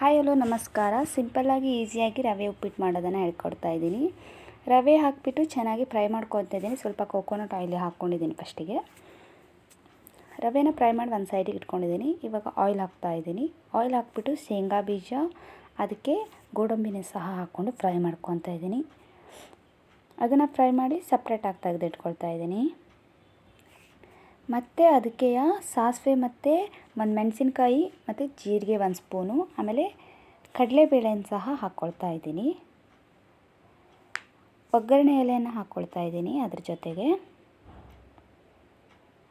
Hi hello ನಮಸ್ಕಾರ. ಸಿಂಪಲ್ಲಾಗಿ ಈಸಿಯಾಗಿ ರವೆ ಉಪ್ಪಿಟ್ಟು ಮಾಡೋದನ್ನು ಹೇಳ್ಕೊಡ್ತಾ ಇದ್ದೀನಿ. ರವೆ ಹಾಕಿಬಿಟ್ಟು ಚೆನ್ನಾಗಿ ಫ್ರೈ ಮಾಡ್ಕೊತಾ ಇದ್ದೀನಿ. ಸ್ವಲ್ಪ ಕೋಕೋನಟ್ ಆಯಿಲ್ ಹಾಕ್ಕೊಂಡಿದ್ದೀನಿ. ಫಸ್ಟಿಗೆ ರವೆನ ಫ್ರೈ ಮಾಡಿ ಒಂದು ಸೈಡಿಗೆ ಇಟ್ಕೊಂಡಿದ್ದೀನಿ. ಇವಾಗ ಆಯಿಲ್ ಹಾಕ್ತಾಯಿದ್ದೀನಿ. ಆಯಿಲ್ ಹಾಕ್ಬಿಟ್ಟು ಶೇಂಗಾ ಬೀಜ, ಅದಕ್ಕೆ ಗೋಡಂಬಿನ ಸಹ ಹಾಕ್ಕೊಂಡು ಫ್ರೈ ಮಾಡ್ಕೊತಾ ಇದ್ದೀನಿ. ಅದನ್ನು ಫ್ರೈ ಮಾಡಿ ಸಪ್ರೇಟಾಗಿ ತೆಗೆದಿಟ್ಕೊಳ್ತಾ ಇದ್ದೀನಿ. ಮತ್ತು ಅದಕ್ಕೆ ಸಾಸಿವೆ ಮತ್ತು ಒಂದು ಮೆಣಸಿನ್ಕಾಯಿ ಮತ್ತು ಜೀರಿಗೆ 1 ಸ್ಪೂನು, ಆಮೇಲೆ ಕಡಲೆಬೇಳೆನ ಸಹ ಹಾಕ್ಕೊಳ್ತಾ ಇದ್ದೀನಿ. ಒಗ್ಗರಣೆ ಎಲೆಯನ್ನು ಹಾಕ್ಕೊಳ್ತಾ ಇದ್ದೀನಿ.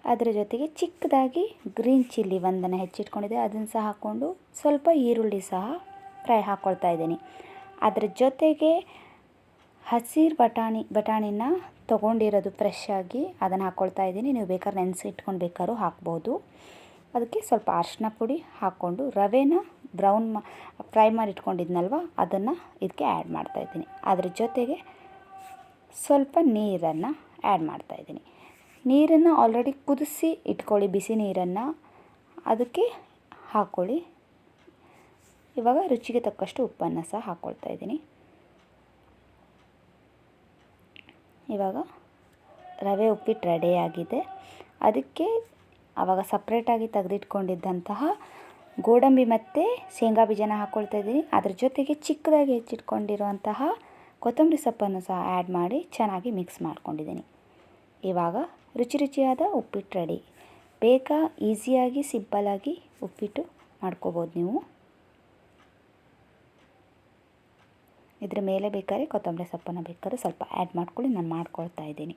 ಅದರ ಜೊತೆಗೆ ಚಿಕ್ಕದಾಗಿ ಗ್ರೀನ್ ಚಿಲ್ಲಿ ಒಂದನ್ನು ಹೆಚ್ಚಿಟ್ಕೊಂಡಿದ್ದೆ, ಅದನ್ನು ಸಹ ಹಾಕ್ಕೊಂಡು ಸ್ವಲ್ಪ ಈರುಳ್ಳಿ ಸಹ ಹಾಕ್ಕೊಳ್ತಾ ಇದ್ದೀನಿ. ಅದರ ಜೊತೆಗೆ ಹಸಿರು ಬಟಾಣಿನ ತೊಗೊಂಡಿರೋದು ಫ್ರೆಶ್ ಆಗಿ ಅದನ್ನು ಹಾಕ್ಕೊಳ್ತಾ ಇದ್ದೀನಿ. ನೀವು ಬೇಕಾದ್ರೆ ನೆನೆಸಿಟ್ಕೊಂಡು ಬೇಕಾದ್ರೂ ಹಾಕ್ಬೋದು. ಅದಕ್ಕೆ ಸ್ವಲ್ಪ ಅರಿಶಿನ ಪುಡಿ ಹಾಕ್ಕೊಂಡು ರವೆನ ಫ್ರೈ ಮಾಡಿ ಇಟ್ಕೊಂಡಿದ್ನಲ್ವ, ಅದನ್ನು ಇದಕ್ಕೆ ಆ್ಯಡ್ ಮಾಡ್ತಾಯಿದ್ದೀನಿ. ಅದ್ರ ಜೊತೆಗೆ ಸ್ವಲ್ಪ ನೀರನ್ನು ಆ್ಯಡ್ ಮಾಡ್ತಾಯಿದ್ದೀನಿ. ನೀರನ್ನು ಆಲ್ರೆಡಿ ಕುದಿಸಿ ಇಟ್ಕೊಳ್ಳಿ, ಬಿಸಿ ನೀರನ್ನು ಅದಕ್ಕೆ ಹಾಕ್ಕೊಳ್ಳಿ. ಇವಾಗ ರುಚಿಗೆ ತಕ್ಕಷ್ಟು ಉಪ್ಪನ್ನು ಸಹ ಹಾಕ್ಕೊಳ್ತಾ ಇದ್ದೀನಿ. ಇವಾಗ ರವೆ ಉಪ್ಪಿಟ್ಟು ರೆಡಿಯಾಗಿದೆ. ಅದಕ್ಕೆ ಆವಾಗ ಸಪ್ರೇಟಾಗಿ ತೆಗೆದಿಟ್ಕೊಂಡಿದ್ದಂತಹ ಗೋಡಂಬಿ ಮತ್ತು ಶೇಂಗಾ ಬೀಜನ ಹಾಕ್ಕೊಳ್ತಾ ಇದ್ದೀನಿ. ಅದ್ರ ಜೊತೆಗೆ ಚಿಕ್ಕದಾಗಿ ಹೆಚ್ಚಿಟ್ಕೊಂಡಿರುವಂತಹ ಕೊತ್ತಂಬರಿ ಸೊಪ್ಪನ್ನು ಸಹ ಆ್ಯಡ್ ಮಾಡಿ ಚೆನ್ನಾಗಿ ಮಿಕ್ಸ್ ಮಾಡ್ಕೊಂಡಿದ್ದೀನಿ. ಇವಾಗ ರುಚಿಯಾದ ಉಪ್ಪಿಟ್ಟು ರೆಡಿ. ಬೇಗ ಈಸಿಯಾಗಿ ಸಿಂಪಲ್ಲಾಗಿ ಉಪ್ಪಿಟ್ಟು ಮಾಡ್ಕೋಬೋದು ನೀವು. ಇದ್ರ ಮೇಲೆ ಬೇಕಾದ್ರೆ ಕೊತ್ತಂಬರಿ ಸೊಪ್ಪನ್ನು ಬೇಕಾದ್ರೆ ಸ್ವಲ್ಪ ಆ್ಯಡ್ ಮಾಡ್ಕೊಳ್ಳಿ. ನಾನು ಮಾಡ್ಕೊಳ್ತಾ ಇದ್ದೀನಿ.